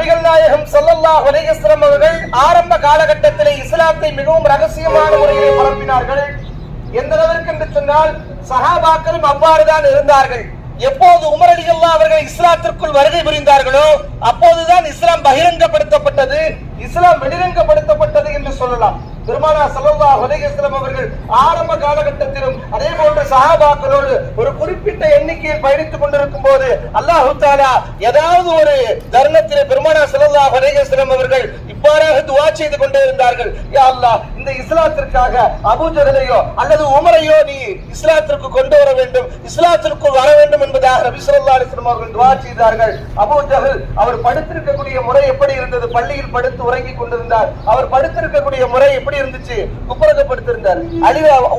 நபிகள் நாயகம் ஸல்லல்லாஹு அலைஹி வஸல்லம் அவர்கள் ஆரம்ப காலகட்டத்திலே இஸ்லாத்தை மிகவும் ரகசியமான முறையிலே பரப்பினார்கள். எந்த அளவிற்கு என்று சொன்னால் சஹாபாக்களும் அவ்வாறுதான் இருந்தார்கள். எப்போது உமர் ரலியல்லாஹு அவர்கள் இஸ்லாத்திற்குள் வருகை புரிந்தார்களோ அப்போதுதான் இஸ்லாம் பகிரங்கப்படுத்தப்பட்டது, இஸ்லாம் வெளிரங்கப்படுத்தப்பட்டது என்று சொல்லலாம். பெருமானார் ஸல்லல்லாஹு அலைஹி வஸல்லம் அவர்கள் ஆரம்ப காலகட்டத்திலும் அதே போன்ற சஹாபாக்களோடு ஒரு குறிப்பிட்ட எண்ணிக்கையில் பயணித்துக் கொண்டிருக்கும் போது அல்லாஹ் தஆலா ஏதாவது ஒரு தருணத்திலே பெருமானார் ஸல்லல்லாஹு அலைஹி வஸல்லம் அவர்கள் இவ்வாறாக துஆ செய்து கொண்டே இருந்தார்கள். யா அல்லாஹ், இந்த இஸ்லாத்திற்காக அபூ ஜஹலையோ அல்லது உமரையோ நீ இஸ்லாத்திற்கு கொண்டு வர வேண்டும், இஸ்லாத்திற்குள் வர வேண்டும் என்பதாக நபி ஸல்லல்லாஹு அலைஹி வஸல்லம் அவர்கள் துஆ செய்தார்கள். அபூ ஜஹல் அவர் படுத்திருக்கக்கூடிய முறை எப்படி இருந்தது? பள்ளியில் படுத்து உறங்கிக் கொண்டிருந்தார். அவர் படுத்திருக்கக்கூடிய முறை எப்படி இருந்துச்சு? குப்புறப்படுத்திருந்தார்.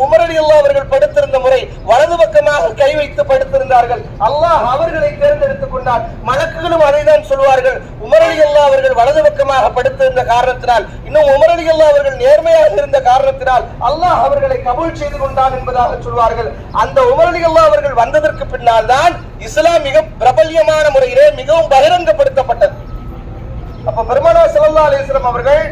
உமர் ரலியல்லாஹு அவர்கள் படுத்திருந்த முறை வலது பக்கமாக கை வைத்து படுத்திருந்தார்கள். அல்லாஹ் அவர்களை தேர்ந்தெடுத்துக் கொண்டார். மலக்குகளும் அதைதான் சொல்வார்கள். உமர் ரலியல்லாஹு அவர்கள் வலது பக்கமாக படுத்திருந்த காரணத்தினால், இன்னும் உமர் ரலியல்லாஹு அவர்கள் நேர்மையாக இருந்த காரணத்தினால் அல்லாஹ் அவர்களை கபூல் செய்து கொண்டான் என்பதாக சொல்வார்கள். அந்த உமர் ரலியல்லாஹு அவர்கள் வந்ததற்கு பின்னால் தான் இஸ்லாம் மிக பிரபல்யமான முறையிலே மிகவும் பகிரங்கப்படுத்தப்பட்டது. அப்ப பெருமானார் ஸல்லல்லாஹு அலைஹி வஸல்லம் அவர்கள்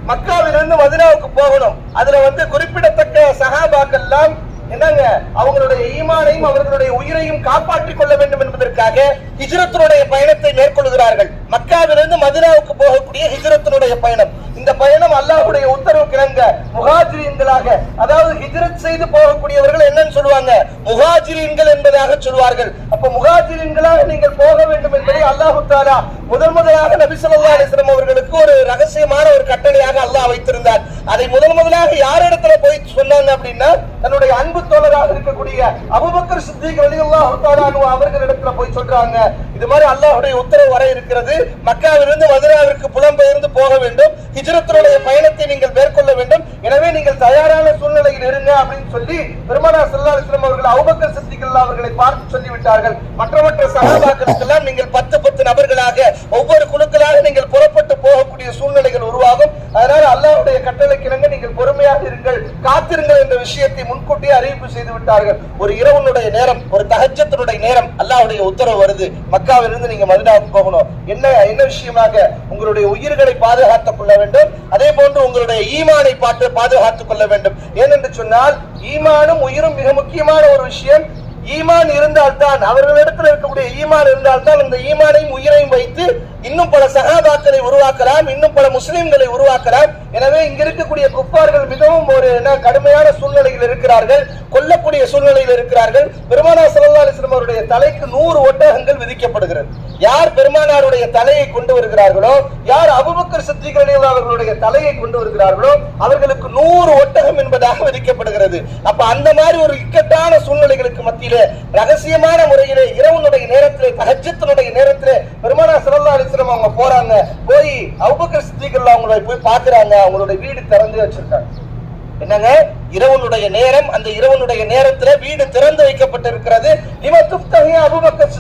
மக்காவிலிருந்து மதீனாவுக்கு போகணும். அதுல குறிப்பிடத்தக்க சஹாபாக்கள் எல்லாம் என்னங்க, அவங்களுடைய ஈமானையும் அவர்களுடைய உயிரையும் காப்பாற்றிக் கொள்ள வேண்டும் என்பதற்காக ஹிஜ்ரத்தினுடைய பயணத்தை மேற்கொள்கிறார்கள். மக்காவிலிருந்து மதீனாவுக்கு போகக்கூடிய ஹிஜ்ரத்தினுடைய பயணம். இந்த பயணம் அல்லாஹ்வுடைய உத்தரவுக்கு இணங்க முஹாஜிரீன்களாக, அதாவது ஹிஜ்ரத் செய்து போகக்கூடியவர்கள் என்னன்னு சொல்லுவாங்க, முஹாஜிரீன்கள் என்பதாக சொல்வார்கள். அப்ப முஹாஜிரீன்களாக நீங்கள் போக வேண்டும் என்பதை அல்லாஹ் தஆலா முதலாக நபி ஸல்லல்லாஹு அலைஹி வஸல்லம் அவர்களுக்கு ஒரு ரகசியமான ஒரு கட்டளையாக அல்லாஹ் வைத்திருந்தார். அதை முதலாக யாரிடத்துல போய் சொன்னாங்க அப்படின்னா, தன்னுடைய அன்பு தோழராக இருக்கக்கூடிய அபூபக்கர் சித்திக் ரலியல்லாஹு தஆலா அன்ஹு அவர்களிடத்துல போய் சொல்றாங்க, இது மாதிரி அல்லாஹ்வுடைய உத்தரவு வர இருக்கிறது, மக்காவிலிருந்து மதீனாவிற்கு புலம்பெயர்ந்து போக வேண்டும், ஹிஜ்ரத்துடைய பயணத்தை நீங்கள் மேற்கொள்ள வேண்டும், எனவே நீங்கள் தயாரான சூழ்நிலையில் இருங்க அப்படின்னு சொல்லி பெருமானார் ஸல்லல்லாஹு அலைஹி வஸல்லம் அவர்கள் அபூபக்கர் சித்திக் அவர்களை பார்த்து சொல்லிவிட்டார்கள். மற்ற சஹாபாக்களுக்கெல்லாம் நீங்கள் 10 நபர்களாக ஒவ்வொரு குழுக்களாக நீங்கள் புறப்பட்டு போகக்கூடிய சூழ்நிலைகள் உருவாகும். அதனால அல்லாஹ்வுடைய கட்டளைக்கு இணங்க நீங்கள் பொறுமையாக இருங்கள், காத்திருங்கள் என்ற விஷயத்தை முன்கூட்டியே அறிவிப்பு செய்து விட்டார்கள். ஒரு இரவுனுடைய நேரம், ஒரு தஹஜ்ஜத்துடைய நேரம் அல்லாஹ்வுடைய உத்தரவு வருது, மக்காவிலிருந்து நீங்க மதீனாவுக்கு போகணும். என்ன விஷயமாக? உங்களுடைய உயிர்களை பாதுகாத்துக் கொள்ள வேண்டும், அதே போன்று உங்களுடைய ஈமானை பாதுகாத்துக் கொள்ள வேண்டும். ஏனென்று சொன்னால் ஈமானும் உயிரும் மிக முக்கியமான ஒரு விஷயம். ஈமான் இருந்தால்தான், அவர்களிடத்தில் இருக்கக்கூடிய ஈமான் இருந்தால்தான் அந்த ஈமானையும் உயிரையும் வைத்து இன்னும் பல சஹாபாக்களை உருவாக்கலாம், இன்னும் பல முஸ்லிம்களை உருவாக்கலாம். எனவே இங்க இருக்கக்கூடிய குஃபார்கள் மிகவும் ஒரு கடுமையான சூழ்நிலையில் இருக்கிறார்கள், கொல்லக்கூடிய சூழ்நிலையில் இருக்கிறார்கள். பெருமானார் ஸல்லல்லாஹு அலைஹி வஸல்லம் அவருடைய தலைக்கு 100 ஒட்டகங்கள் விதிக்கப்படுகிறது. யார் பெருமானாருடைய தலையை கொண்டு வருகிறார்களோ, யார் அபூபக்கர் சித்திக் ரலியல்லாஹு அவர்களுடைய தலையை கொண்டு வருகிறார்களோ அவர்களுக்கு 100 ஒட்டகம் என்பதாக விதிக்கப்படுகிறது. அப்ப அந்த மாதிரி ஒரு இக்கட்டான சூழ்நிலைகளுக்கு மத்தியிலே ரகசியமான முறையிலே இரவுனுடைய நேரத்திலே, தஹஜ்ஜுடைய நேரத்திலே பெருமானார் ஸல்லல்லாஹு அலைஹி வஸல்லம் அவங்க போறாங்க. போய் அபூபக்கர் சித்திக் அவங்களை போய் பார்க்கறாங்க. அவங்களுடைய வீடு திறந்து வச்சிருக்காங்க. என்னங்க, இரவுனுடைய நேரம், அந்த இரவுனுடைய நேரத்தில் வீடு திறந்து வைக்கப்பட்டிருக்கிறது. அபூபக்கர்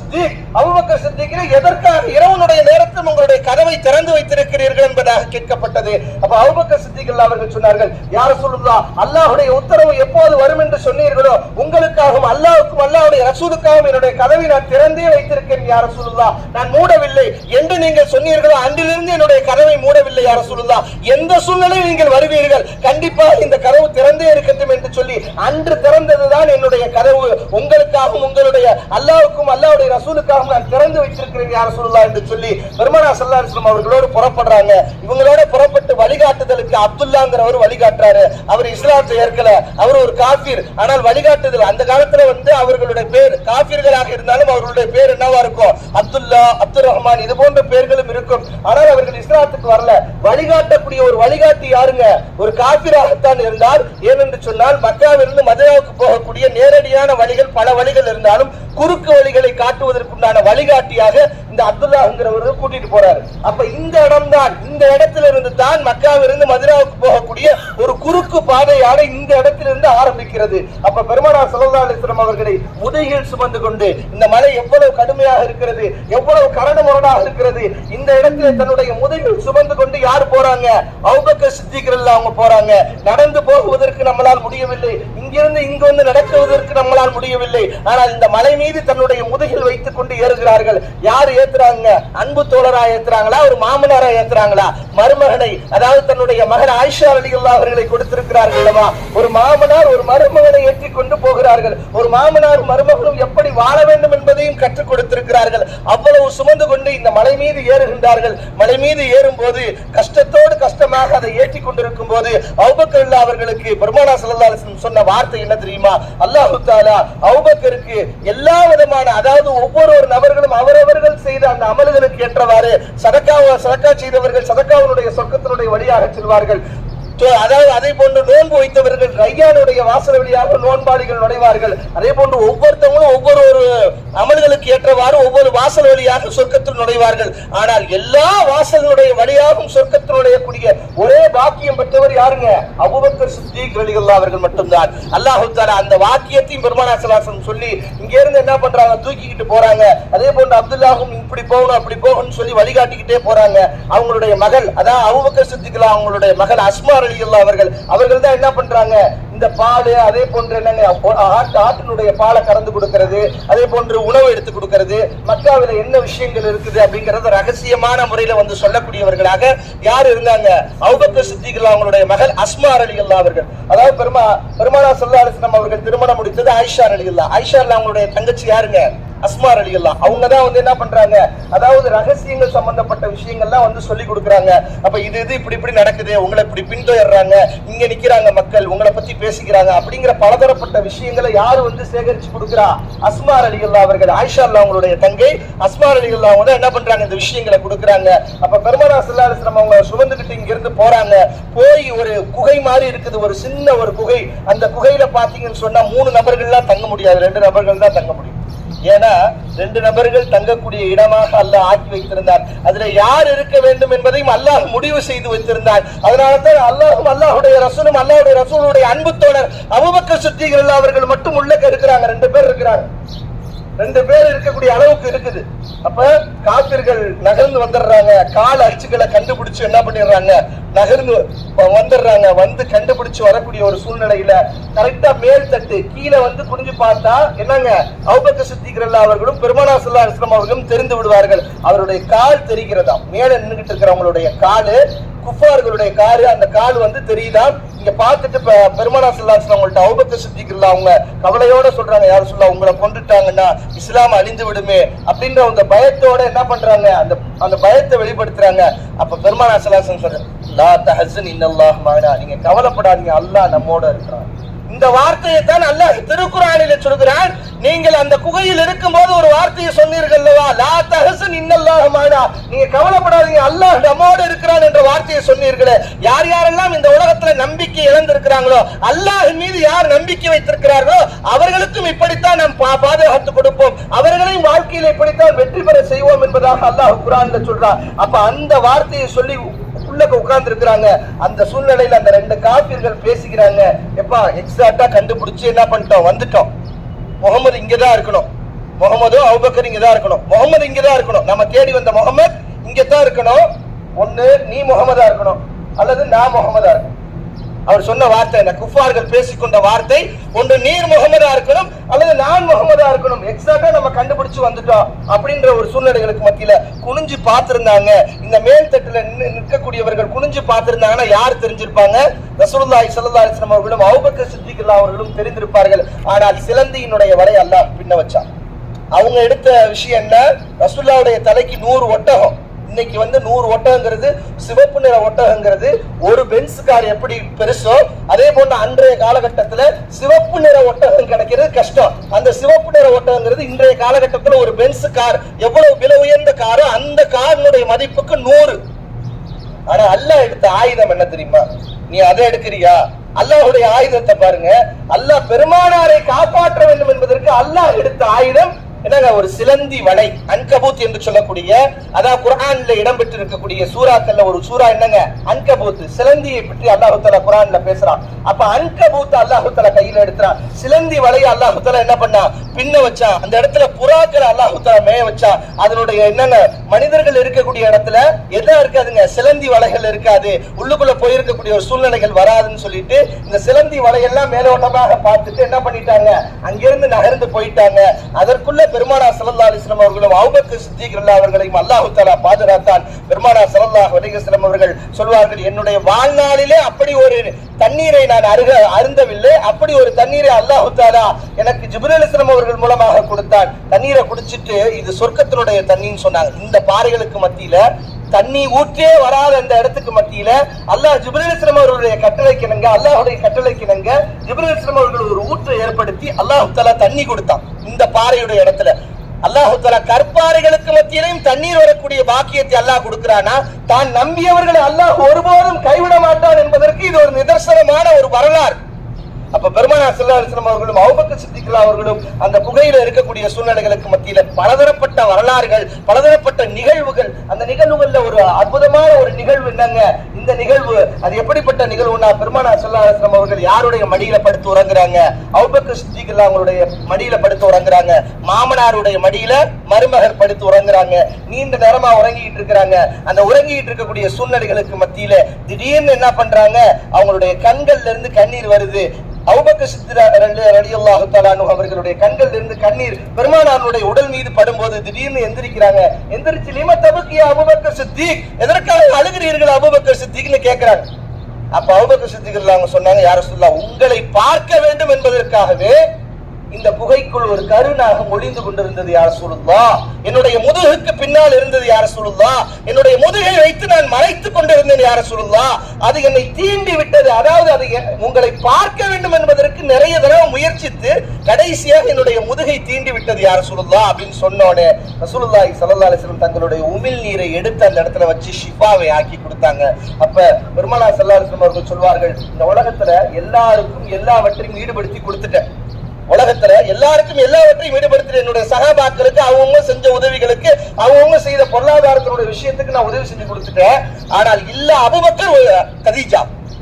சித்திக் எதற்காக இரவுனுடைய நேரத்தில் உங்களுடைய கதவை திறந்து வைத்திருக்கிறீர்கள் என்பதாக கேட்கப்பட்டது. அப்ப அபூபக்கர் சித்திக் அவர்கள் சொன்னார்கள், யா ரசூலுல்லாஹ், அல்லாஹ்வுடைய உத்தரவு எப்போது வரும் என்று சொன்னீர்களோ உங்களுக்காகவும் அல்லாஹ்வுக்கும் அல்லாஹ்வுடைய ரசூலுக்காகவும் என்னுடைய கதவை நான் திறந்தே வைத்திருக்கிறேன் யா ரசூலுல்லாஹ், நான் மூடவில்லை என்று நீங்கள் சொன்னீர்களோ அன்றிலிருந்து என்னுடைய கதவை மூடவில்லை யா ரசூலுல்லாஹ், எந்த சூழ்நிலையில் நீங்கள் வருவீர்கள் கண்டிப்பாக இந்த கதவு திறந்தே இருக்கட்டும் என்று சொல்லி அன்று திறந்ததுதான் என்னுடைய கதவு. உங்களுக்காகவும் உங்களுடைய அல்லாஹ்வுக்கும் அல்லாஹ்வுடைய ரசூலுக்காகவும் நான் திறந்து வைத்திருக்கிறேன் யா ரசூலுல்லாஹ் என்று சொல்லி பெருமானார் ஸல்லல்லாஹு அலைஹி வஸல்லம் அவர்களோடு புறப்படுறாங்க. இவங்களோட புறப்பட்டு வழிகாட்டுதலுக்கு அப்துல்லாங்கிறவர் வழிகாட்டுறாரு. அவர் இஸ்லாத்தை ஏற்கல, அவர் ஒரு காஃபிர். ஆனால் வழிகாட்டுதல் அந்த காலத்துல அவர்களுடைய பேர் காஃபிர்களாக இருந்தாலும் அவர்களுடைய பேர் என்னவா இருக்கும்? அப்துல்லா, அப்துல் ரஹ்மான், இது போன்ற பெயர்களும் இருக்கும். ஆனால் அவர்கள் இஸ்லாத்துக்கு வரல. வழிகாட்டக்கூடிய ஒரு வழிகாட்டி யாருங்க? ஒரு காஃபிராகத்தான் இருந்தார். ஏனென்று சொன்னால் மக்காவிலிருந்து மதீனாவுக்கு போகக்கூடிய நேரடியான வழிகள் பல வழிகள் இருந்தாலும் குறுக்கு வழிகளை காட்டுவதற்குண்டான வழிகாட்டியாக இந்த அப்துல்லாஹ்ங்கிறவர் கூட்டிட்டு போறாரு. அப்ப இந்த இடம்தான், இந்த இடத்திலிருந்து தான் மக்காவிலிருந்து மதீனாவுக்கு போகக்கூடிய ஒரு குறுக்கு பாதையான இந்த இடத்திலிருந்து ஆரம்பிக்கிறது. அப்ப பெருமானார் ஸல்லல்லாஹு அலைஹி வஸல்லம் அவர்களை முதுகில் சுமந்து கொண்டு, இந்த மலை எவ்வளவு கடுமையாக இருக்கிறது, எவ்வளவு கரடுமுரடாக இருக்கிறது, இந்த இடத்துல தன்னுடைய முதுகில் சுமந்து கொண்டு யார் போறாங்க? அபூபக்கர் சித்திக் அவங்க போறாங்க. நடந்து போகுவதற்கு நம்மளால் முடியவில்லை, இங்கிருந்து இங்கு வந்து நடக்குவதற்கு நம்மளால் முடியவில்லை. ஆனால் இந்த மலை மீது தன்னுடைய முதுகில் வைத்துக் கொண்டு கொண்டு ஏறுகிறார்கள். யார் ஏத்துறாங்க? அன்பு தோழரா ஏத்துறாங்களா, ஒரு மாமனாரா ஏத்துறாங்களா? மருமகனை, அதாவது தன்னுடைய மகன் ஆயிஷா ரலியல்லாஹு அவர்களை கொடுத்திருக்கிறார்கள். ஒரு மாமனார் ஒரு மருமகனை ஏற்றி கொண்டு போகிறார்கள். ஒரு மாமனார் மருமகனும் எப்படி வாழ வேண்டும் என்பதையும் கற்றுக் கொடுத்திருக்கிறார்கள். அவ்வளவு சுமந்து கொண்டு இந்த மலை மீது ஏறுகின்றார்கள். மலை மீது ஏறும் போது கஷ்டத்தோடு கஷ்டமாக அதை ஏற்றி கொண்டிருக்கும் போது அபூபக்கர் அவர்களுக்கு பெருமானார் ஸல்லல்லாஹு அலைஹி வஸல்லம் சொன்ன வார்த்தை என்ன தெரியுமா? அல்லாஹ் தஆலா அபூபக்கருக்கு எல்லா விதமான, அதாவது ஒவ்வொரு நபர்களும் அவரவர்கள் செய்த அந்த அமல்களுக்கு ஏற்றவாறு சதக்கா செய்தவர்கள் சதக்காவுடைய சொர்க்கத்தினுடைய வழியாக செல்வார்கள். அதாவது அதே போன்று நோன்பு வைத்தவர்கள் ரையானுடைய வாசல் வழியாக நோன்பாளிகள் நுழைவார்கள். அதே போன்று ஒவ்வொருத்தவங்களும் ஒவ்வொரு அமல்களுக்கு ஏற்றவாறு ஒவ்வொரு வாசல் வழியாக சொர்க்கத்தில் நுழைவார்கள். ஆனால் எல்லா வாசல்களுடைய வழியாகவும் சொர்க்கத்தில் நுழையக்கூடிய ஒரே பாக்கியம் பெற்றவர் யாருங்க? அபூபக்கர் சித்திக் ரலியல்லாஹு அவர்கள் மட்டும்தான். அல்லாஹ் தஆலா அந்த வாக்கியத்தையும் பெருமானார் ஸல்லல்லாஹு அலைஹி வஸல்லம் சொல்லி இங்க இருந்து என்ன பண்றாங்க? தூக்கிக்கிட்டு போறாங்க. அதே போன்று அப்துல்லாஹும் இப்படி போகணும் அப்படி போகணும்னு சொல்லி வழிகாட்டிக்கிட்டே போறாங்க. அவங்களுடைய மகள், அதாவது அபூபக்கர் சித்திக் அவங்களுடைய மகள் அஸ்மா அவர்கள் தான் என்ன பண்றாங்க? இந்த பால், அதே போன்று என்னங்க ஆட்டினுடைய பாலை கறந்து கொடுக்கிறது, அதே போன்று உணவு எடுத்து கொடுக்கிறது, மக்காவில என்ன விஷயங்கள் இருக்குது அப்படிங்கறது ரகசியமான முறையில வந்து சொல்லக்கூடியவர்களாக யார் இருந்தாங்க? அபூபக்கர் சித்திக் அவங்களுடைய மகள் அஸ்மா ரலியல்லாஹு அவர்கள். அதாவது பெருமானார் ஸல்லல்லாஹு அலைஹி வஸல்லம் அவர்கள் திருமணம் முடித்தது ஆயிஷா ரலியல்லாஹு. ஆயிஷா அவங்களுடைய தங்கச்சி யாருங்க? அஸ்மா ரலியல்லாஹு. அவங்க தான் வந்து என்ன பண்றாங்க? அதாவது ரகசியங்கள் சம்பந்தப்பட்ட விஷயங்கள்லாம் வந்து சொல்லி கொடுக்குறாங்க. அப்ப இது இப்படி இப்படி நடக்குது, உங்களை இப்படி பின்தொடர்றாங்க, இங்க நிக்கிறாங்க மக்கள், உங்களை பத்தி பேசிக்கிறாங்க அப்படிங்கிற பலதரப்பட்ட விஷயங்களை யாரு வந்து சேகரிச்சு கொடுக்குறா? அஸ்மா ரலியல்லாஹு அவர்கள். ஆயிஷா அவங்களுடைய தங்கை அஸ்மா ரலியல்லாஹு அவங்க என்ன பண்றாங்க? இந்த விஷயங்களை கொடுக்குறாங்க. அப்ப பெருமானார் ஸல்லல்லாஹு அலைஹி வஸல்லம் அவங்க சுமந்துகிட்டு இங்க இருந்து போறாங்க. போய் ஒரு குகை மாதிரி இருக்குது, ஒரு சின்ன ஒரு குகை. அந்த குகையில பாத்தீங்கன்னு சொன்னா 3 நபர்கள்லாம் தங்க முடியாது, 2 நபர்கள் தான் தங்க முடியும். ஏன்னா 2 நபர்கள் தங்கக்கூடிய இடமாக அல்லாஹ் ஆக்கி வைத்திருந்தார். அதுல யார் இருக்க வேண்டும் என்பதையும் அல்லாஹ் முடிவு செய்து வைத்திருந்தார். அதனால்தான் அல்லாஹும் அல்லாஹுடைய ரசூலும் அல்லாஹுடைய ரசூலுடைய அன்பு தோழர் அபூபக்கர் சித்திக் அவர்கள் மட்டும் உள்ள இருக்கிறாங்க. 2 பேர் இருக்கிறாங்க. 2 பேர் இருக்கக்கூடிய அளவுக்கு இருக்குது. அப்ப காபிர்கள் நகர்ந்து வந்துடுறாங்க. கால அச்சுக்களை கண்டுபிடிச்சு என்ன பண்ணிடுறாங்க? நகர்ந்து வந்துடுறாங்க. வந்து கண்டுபிடிச்சு வரக்கூடிய ஒரு சூழ்நிலையில கரெக்டா மேல் தட்டு கீழே வந்து குனிஞ்சு பார்த்தா என்னங்க? அபூபக்கர் சித்திக் அவர்களும் பெருமானார் ஸல்லல்லாஹு அலைஹி வஸல்லம் அவர்களும் தெரிந்து விடுவார்கள். அவருடைய கால் தெரிகிறதா? மேல நின்றுகிட்டு இருக்கிறவங்களுடைய காலு குஃபார்களுடைய காரு, அந்த கால் வந்து தெரியுதா? இங்க பார்த்துட்டு பெருமானார் ஸல்லல்லாஹு அலைஹி வஸல்லம் அவங்கள்ட்ட அபூபக்கர் சித்திக் அவங்க கவலையோட சொல்றாங்க, யாரும் சொல்ல உங்களை கொண்டுட்டாங்கன்னா இஸ்லாம் அழிந்து விடுமே அப்படின்ற அந்த பயத்தோட என்ன பண்றாங்க? அந்த பயத்தை வெளிப்படுத்துறாங்க. அப்ப பெருமானார் ஸல்லல்லாஹு அலைஹி வஸல்லம் சொல்றாங்க, லா தஹஸன் இன்னல்லாஹ் மஅனா, நீங்க கவலைப்படாதீங்க, அல்லாஹ் நம்மோட இருக்கிறான். இந்த வார்த்தையை தான் அல்லாஹ் திருக்குர்ஆனிலே சொல்கிறான். நீங்கள் அந்த குகையில் இருக்கும்போது ஒரு வார்த்தையை சொன்னீர்கள், லா தஹஸன் இன்னல்லாஹ் மஅனா, நீங்க கவலைப்படாதீங்க, அல்லாஹ் நம்மோடு இருக்கிறான் என்ற வார்த்தையை சொன்னீர்களே. யார் யாரெல்லாம் இந்த உலகத்துல நம்பிக்கை இழந்திருக்கிறாங்களோ, அல்லாஹ் மீது யார் நம்பிக்கை வைத்திருக்கிறார்களோ அவர்களுக்கும் இப்படித்தான் நாம் பாதுகாத்து கொடுப்போம், அவர்களையும் வாழ்க்கையில் இப்படித்தான் வெற்றி பெற செய்வோம் என்பதாக அல்லாஹ் குர்ஆன்ல சொல்றான். அப்ப அந்த வார்த்தையை சொல்லி உட்கார்ந்து இருக்கிறாங்க. அந்த சூழ்நிலையில அந்த 2 காபிர்கள் பேசிக்கிறாங்க, எப்பா எக்ஸாக்ட்டா கண்டுபிடிச்சு என்ன பண்ணிட்டோம்? வந்துட்டோம். முகமது இங்கதான் இருக்கணும், முகமது அபூபக்கர் இங்கதான் இருக்கணும், முகமது இங்கதான் இருக்கணும், நம்ம தேடி வந்த முகமது இங்கதான் இருக்கணும். ஒண்ணு நீ முகமதா இருக்கணும் அல்லது நான் முகமதா இருக்கணும். அவர் சொன்ன வார்த்தை என்ன? குஃபார்கள் பேசிக்கொண்ட வார்த்தை, ஒன்று நீர் முகமதா இருக்கணும் அல்லது நான் முகமதா இருக்கணும். எக்ஸாக்ட்டா நம்ம கண்டுபிடிச்சு வந்துட்டோம் அப்படின்ற ஒரு சூழ்நிலைகளுக்கு மத்தியில குனிஞ்சு பார்த்திருந்தாங்க. இந்த மேல் தட்டுல நிற்கக்கூடியவர்கள் குனிஞ்சு பார்த்திருந்தாங்கன்னா யார் தெரிஞ்சிருப்பாங்க? ரசூலுல்லாஹி ஸல்லல்லாஹு அலைஹி வஸல்லம் அவர்களும் அபூபக்கர் சித்திக் அவர்களும் தெரிந்திருப்பார்கள். ஆனால் சிலந்தியினுடைய வலை அல்லாஹ் பின்ன வச்சான். அவங்க எடுத்த விஷயம் என்ன? ரசூலுல்லாஹ்வுடைய தலைக்கு 100 ஒட்டகம். இன்னைக்கு வந்து 100 ஒட்டகங்கிறது, சிவப்பு நிற ஒட்டகங்கிறது ஒரு பென்ஸ் கார் எப்படி பெருசோ அதே போன்று அன்றைய காலகட்டத்துல சிவப்பு நிற ஒட்டகம் கிடைக்கிறது கஷ்டம். அந்த சிவப்பு நிற ஒட்டகங்கிறது இன்றைய காலகட்டத்துல ஒரு பென்ஸ் கார் எவ்வளவு விலை உயர்ந்த காரோ அந்த காரினுடைய மதிப்புக்கு 100. ஆனா அல்லாஹ் எடுத்த ஆயுதம் என்ன தெரியுமா? நீ அதை எடுக்கிறியா? அல்லாஹ்வுடைய ஆயுதத்தை பாருங்க. அல்லாஹ் பெருமானாரை காப்பாற்ற வேண்டும் என்பதற்கு அல்லாஹ் எடுத்த ஆயுதம் என்னங்க? ஒரு சிலந்தி வலை, அன்கபூத் என்று சொல்லக்கூடிய, அதான் குர்ஆன்ல இடம்பெற்று இருக்கக்கூடிய சூறாக்கள்ல ஒரு சூறா என்னங்க? அன்கபூத், சிலந்தியை பற்றி அல்லாஹ் தஆலா குர்ஆன்ல பேசுறான். அப்ப அன்கபூத் அல்லாஹ் தஆலா கையில எடுத்தான். சிலந்தி வலையை அல்லாஹ் தஆலா என்ன பண்ணா? பின்ன வச்சான். அந்த இடத்துல புறாக்களை அல்லாஹ் தஆலா மேய வச்சான். அதனுடைய என்னங்க? மனிதர்கள் இருக்கக்கூடிய இடத்துல எதா இருக்காதுங்க? சிலந்தி வலைகள் இருக்காது, உள்ளுக்குள்ள போயிருக்கக்கூடிய ஒரு சூழ்நிலைகள் வராதுன்னு சொல்லிட்டு இந்த சிலந்தி வலையெல்லாம் மேலோட்டமாக பார்த்துட்டு என்ன பண்ணிட்டாங்க? அங்கிருந்து நகர்ந்து போயிட்டாங்க. அதற்குள்ள பெருமானார் ஸல்லல்லாஹு அலைஹி வஸல்லம் அவர்களும் அபூபக்கர் சித்திக் ரலியல்லாஹு அவர்களையும் அல்லாஹ் தஆலா பாதுகாத்தான். பெருமானார் ஸல்லல்லாஹு அலைஹி வஸல்லம் அவர்கள் சொல்வார்கள், என்னுடைய வாழ்நாளிலே அப்படி ஒரு தண்ணீரை நான் அருந்தவில்லை, அப்படி ஒரு தண்ணீரை அல்லாஹ் தஆலா எனக்கு ஜிப்ரீல் அலைஹிஸ்ஸலாம் அவர்கள் மூலமாக கொடுத்தான். தண்ணீரை குடிச்சிட்டு இது சொர்க்கத்தினுடைய தண்ணீன்னு சொன்னாங்க. இந்த பாறைகளுக்கு மத்தியில தண்ணி ஊற்றே வராத அந்த இடத்துக்கு மத்தியில அல்லாஹ் ஜிப்ரீல் அலைஹிஸ்ஸலாம் அவர்களுடைய கட்டளைக்கிணங்க, அல்லாஹ்வுடைய கட்டளைக்கிணங்க ஜிப்ரீல் அலைஹிஸ்ஸலாம் அவர்கள் ஒரு ஊற்றை ஏற்படுத்தி அல்லாஹ் தஆலா தண்ணி கொடுத்தான். இந்த பாறையுடைய இடத்துல அல்லாஹ் தஆலா கற்பாறைகளுக்கு மத்தியிலையும் தண்ணீர் வரக்கூடிய பாக்கியத்தை அல்லாஹ் கொடுக்கிறானா, தான் நம்பியவர்களை அல்லாஹ் ஒருபோதும் கைவிட மாட்டான் என்பதற்கு இது ஒரு நிதர்சனமான ஒரு வரலாறு. அப்ப பெருமானார் ஸல்லல்லாஹு அலைஹி வஸல்லம் அவர்களும் அபூபக்கர் சித்திக் அவர்களும் அந்த குகையில இருக்கக்கூடிய சூழ்நிலைகளுக்கு மத்தியில பலதரப்பட்ட வரலாறுகள், பலதரப்பட்ட நிகழ்வுகள், அந்த நிகழ்வுகள்ல ஒரு அற்புதமான ஒரு நிகழ்வு என்னங்க, இந்த நிகழ்வு அது எப்படிப்பட்ட நிகழ்வுனா, பெருமானார் ஸல்லல்லாஹு அலைஹி வஸல்லம் அவர்கள் யாருடைய மடியில படுத்து உறங்குறாங்க? அபூபக்கர் சித்திக் அவங்களுடைய மடியில படுத்து உறங்குறாங்க. மாமனாருடைய மடியில மருமகர் படுத்து உறங்குறாங்க. நீண்ட நேரமா உறங்கிட்டு இருக்கிறாங்க. அந்த உறங்கிட்டு இருக்கக்கூடிய சூழ்நிலைகளுக்கு மத்தியில திடீர்னு என்ன பண்றாங்க, அவங்களுடைய கண்கள்ல இருந்து கண்ணீர் வருது. அபூபக்கர் சித்திக் ரலியல்லாஹு தஆலா அன்ஹு அவர்களுடைய கண்களில் இருந்து கண்ணீர் பெருமானாருடைய உடல் மீது படும்போது திடீர்னு எந்திரிக்கிறாங்க. எந்திரிச்சு லிம தபக்கியா அபூபக்கர் சித்திக், எதற்காக அழுகிறீர்கள் அபூபக்கர் சித்திக்னு கேட்கிறாங்க. அப்ப அபூபக்கர் சித்திக் அவங்க சொன்னாங்க, யா ரசூலுல்லாஹ், உங்களை பார்க்க வேண்டும் என்பதற்காகவே இந்த குகைக்குள் ஒரு கருநாகம் ஒளிந்து கொண்டிருந்தது யா ரசூலுல்லாஹ். என்னுடைய முதுகுக்கு பின்னால் இருந்தது யா ரசூலுல்லாஹ். என்னுடைய முதுகை வைத்து நான் மறைத்துக் கொண்டிருந்தேன் யா ரசூலுல்லாஹ். அது என்னை தீண்டி விட்டது. அதாவது அது உங்களை பார்க்க வேண்டும் என்பதற்கு நிறைய தடவை முயற்சித்து கடைசியாக என்னுடைய முதுகை தீண்டி விட்டது யா ரசூலுல்லாஹ் அப்படின்னு சொன்னோனே ரசூலுல்லாஹி ஸல்லல்லாஹு அலைஹி வஸல்லம் தங்களுடைய உமிழ் நீரை எடுத்து அந்த இடத்துல வச்சு ஷிஃபாவை ஆக்கி கொடுத்தாங்க. அப்ப பெருமானார் ஸல்லல்லாஹு அலைஹி வஸல்லம் அவர்கள் சொல்வார்கள், இந்த உலகத்துல எல்லாருக்கும் எல்லாவற்றையும் ஈடுபடுத்தி கொடுத்துட்டேன். உலகத்துல எல்லாருக்கும் எல்லாவற்றையும் ஈடுபடுத்த என்னுடைய சகாபாக்களுக்கு அவங்க செஞ்ச உதவிகளுக்கு, அவங்க செய்த பொருளாதாரத்தினுடைய விஷயத்துக்கு நான் உதவி செஞ்சு கொடுத்துட்டேன். ஆனால் இல்ல அபூபக்கர்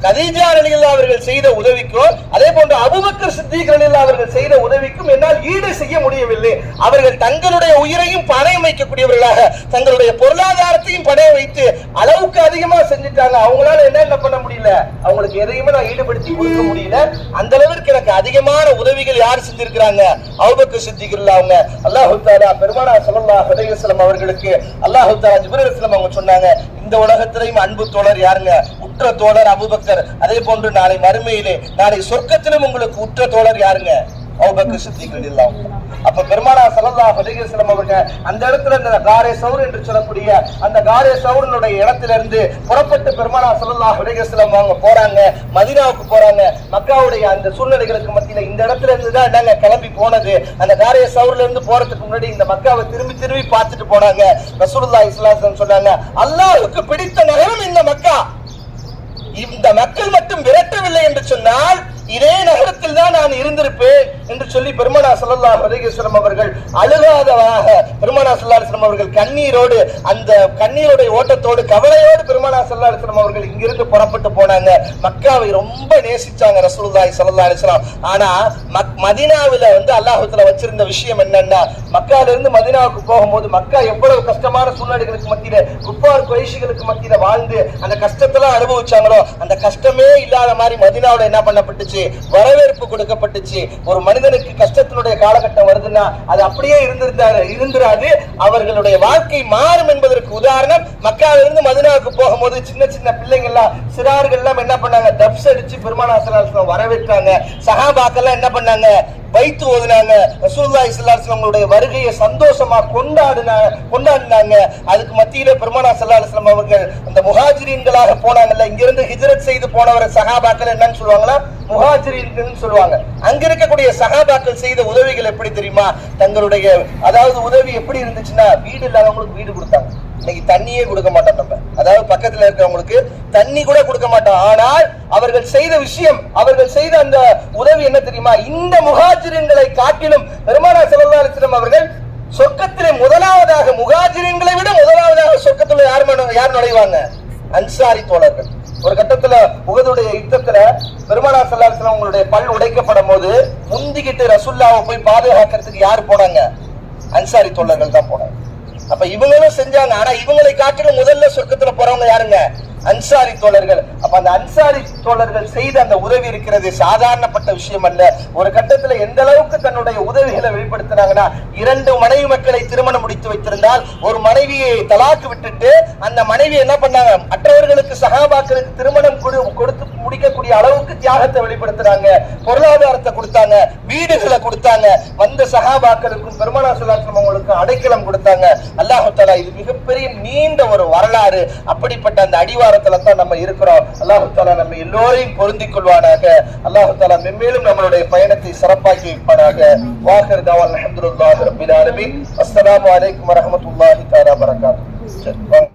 கதீஜா ரலியல்லாஹு அவர்கள் செய்த உதவிக்கும், அதே போன்று அபூபக்கர் சித்திக் ரலியல்லாஹு அவர்கள் செய்த உதவிக்கும் என்னால் ஈடு செய்ய முடியவில்லை. அவர்கள் தங்களுடைய உயிரையும் பணயம் வைக்கக்கூடியவர்களாக, தங்களுடைய பொருளாதாரத்தையும் பணயம் வைத்து அளவுக்கு அதிகமா செஞ்சுட்டாங்க. அவங்களால என்ன பண்ண முடியல, அவங்களுக்கு எதையுமே நான் ஈடுபடுத்தி கொடுக்க முடியல. அந்த அளவிற்கு எனக்கு அதிகமான உதவிகள் யார் செஞ்சிருக்கிறாங்க? அபூபக்கர் சித்திக் அவங்க. அல்லாஹ் தஆலா பெருமானார் ஸல்லல்லாஹு அலைஹி வஸல்லம் அவர்களுக்கு அல்லாஹ் தஆலா ஜிப்ரீல் அலைஹிஸ்ஸலாம் அவங்க சொன்னாங்க, இந்த உலகத்திலேயும் அன்பு தோழர் யாருங்க? உற்ற தோழர் அபூபக்கர். அதே போன்று நாளை மறுமையிலே, நாளை சொர்க்கத்திலும் உங்களுக்கு உற்ற தோழர் யாருங்க? அபூபக்கர் சித்திக் ரலியல்லாஹு அன்ஹு. அப்ப பெருமானார் ஸல்லல்லாஹு அலைஹி வஸல்லம் அவங்க அந்த இடத்துல இந்த காரே சௌர் என்று சொல்லக்கூடிய அந்த காரே சௌரினுடைய இடத்திலிருந்து புறப்பட்டு பெருமானார் ஸல்லல்லாஹு அலைஹி வஸல்லம் அவங்க போறாங்க, மதீனாவுக்கு போறாங்க. மக்காவுடைய அந்த சூழ்நிலைகளுக்கு மத்தியில இந்த இடத்துல இருந்து தான் நாங்க கிளம்பி போனது. அந்த காரே சௌர்ல இருந்து போறதுக்கு முன்னாடி இந்த மக்காவை திரும்பி திரும்பி பார்த்துட்டு போனாங்க. ரசூலுல்லாஹி ஸல்லல்லாஹு அலைஹி வஸல்லம் சொன்னாங்க, அல்லாஹ்வுக்கு பிடித்த நகரம் இந்த மக்கா. இந்த மக்கள் மட்டும் விரட்டவில்லை என்று சொன்னால் இதே நகரத்தில் தான் நான் இருந்திருப்பேன் என்று சொல்லி பெருமானார் ஸல்லல்லாஹு அலைஹி வஸல்லம் அவர்கள் அழுகாதவாக, பெருமானார் ஸல்லல்லாஹு அலைஹி வஸல்லம் அவர்கள் கண்ணீரோடு, அந்த கண்ணீருடைய ஓட்டத்தோடு, கவலையோடு பெருமானார் ஸல்லல்லாஹு அலைஹி வஸல்லம் அவர்கள் இங்கிருந்து புறப்பட்டு போனாங்க. மக்காவை ரொம்ப நேசிச்சாங்க ரசூலுல்லாஹி ஸல்லல்லாஹு அலைஹி வஸல்லம். ஆனா மதீனாவில அல்லாஹ் தஆலா வச்சிருந்த விஷயம் என்னன்னா, மக்கால இருந்து மதீனாவுக்கு போகும்போது மக்கா எவ்வளவு கஷ்டமான சூழ்நிலைகளுக்கு மத்தியில, குஃபார் குறைஷிகளுக்கு மத்தியில வாழ்ந்து அந்த கஷ்டத்தெல்லாம் அனுபவிச்சாங்களோ, அந்த கஷ்டமே இல்லாத மாதிரி மதீனாவுல என்ன பண்ணப்பட்டுச்சு, வரவேற்பு கொடுக்கப்பட்டுச்சு. ஒரு மனிதனுக்கு கஷ்டத்தினுடைய காலகட்டம் வருதுன்னா அது அப்படியே இருந்திராது, அவர்களுடைய வாழ்க்கை மாறும் என்பதற்கு உதாரணம் மக்காவிலிருந்து மதீனாவுக்கு போகும்போது சின்ன சின்ன பிள்ளைங்க எல்லாம், சிறார்கள் எல்லாம் என்ன பண்ணாங்க, டப்ஸ் அடிச்சு பெருமானார் ஸல்லல்லாஹு அலைஹி வஸல்லம் வரவேற்றாங்க. சஹாபாக்கள் எல்லாம் என்ன பண்ணாங்க, வைத்து ஓதுனாங்க. ரசூலுல்லாஹி ஸல்லல்லாஹு அலைஹி வஸல்லம் வருகையை சந்தோஷமா கொண்டாடினாங்க. அதுக்கு மத்தியிலே பெருமானார் ஸல்லல்லாஹு அலைஹி வஸல்லம் அவர்கள் அந்த முஹாஜிரீன்களாக போனாங்கல்ல, இங்கிருந்து ஹிஜ்ரத் செய்து போனவரை சஹாபாக்கள் என்னன்னு சொல்லுவாங்களா, முஹாஜிரீன்கள் சொல்லுவாங்க. அங்க இருக்கக்கூடிய சஹாபாக்கள் செய்த உதவிகள் எப்படி தெரியுமா? தங்களுடைய அதாவது உதவி எப்படி இருந்துச்சுன்னா, வீடு இல்லாதவங்களுக்கு வீடு கொடுத்தாங்க. இன்னைக்கு தண்ணியே கொடுக்க மாட்டோம் நம்ம, அதாவது பக்கத்துல இருக்கிறவங்களுக்கு தண்ணி கூட கொடுக்க மாட்டோம். ஆனால் அவர்கள் செய்த விஷயம், அவர்கள் செய்த அந்த உதவி என்ன தெரியுமா? இந்த முஹாஜிரீன்களை காட்டிலும் பெருமானார் ஸல்லல்லாஹு அலைஹி வஸல்லம் அவர்கள் சொர்க்கத்திலே முதலாவதாக, முஹாஜிரீன்களை விட முதலாவதாக சொர்க்கத்துல யார் நுழைவாங்க? அன்சாரி தோழர்கள். ஒரு கட்டத்துல உஹதுடைய யுத்தத்துல பெருமானார் ஸல்லல்லாஹு அலைஹி வஸல்லம் அவங்களுடைய பல் உடைக்கப்படும் போது முந்திக்கிட்டு ரசூலுல்லாஹ்வை போய் பாதுகாக்கிறதுக்கு யார் போனாங்க? அன்சாரி தோழர்கள் தான் போனாங்க. அப்ப இவங்களும் செஞ்சாங்க. ஆனா இவங்களை காட்டிலும் முதல்ல சொர்க்கத்துல போறவங்க யாருங்க? அன்சாரி தோழர்கள். அப்ப அந்த அன்சாரி தோழர்கள் செய்த அந்த உதவி இருக்கிறது சாதாரணப்பட்ட விஷயம் அல்ல. ஒரு கட்டத்துல எந்த அளவுக்கு தன்னுடைய உதவிகளை வெளிப்படுத்தினாங்கன்னா, 2 மனைவி மக்களை திருமணம் முடித்து வைத்திருந்தால் ஒரு மனைவியை தலாக்கு விட்டுட்டு அந்த மனைவி என்ன பண்ணாங்க, மற்றவர்களுக்கு சஹாபாக்களுக்கு திருமணம் கொடுத்து முடிக்கக்கூடிய அளவுக்கு தியாகத்தை வெளிப்படுத்துறாங்க, பொருளாதாரத்தை கொடுத்தாங்க, வீடுகளை கொடுத்தாங்க, வந்த சஹாபாக்களுக்கும் பெருமானார் ஸல்லல்லாஹு அலைஹி வஸல்லம் அவங்களுக்கு அடைக்கலம் கொடுத்தாங்க. அல்லாஹ் தஆலா இது மிகப்பெரிய நீண்ட ஒரு வரலாறு. அப்படிப்பட்ட அந்த அடிவாரத்துல தான் நம்ம இருக்கிறோம். அல்லாஹ் தஆலா நம்ம எல்லோரையும் பொருந்திக் கொள்வானாக. அல்லாஹ் தஆலா மென்மேலும் நம்மளுடைய பயணத்தை சிறப்பாக்கி வைப்பானாக. வாஹிர் தஅவானா அல்ஹம்துலில்லாஹி ரப்பில் ஆலமீன். அஸ்ஸலாமு அலைக்கும் வரஹ்மத்துல்லாஹி தஆலா வபரகாத்துஹு.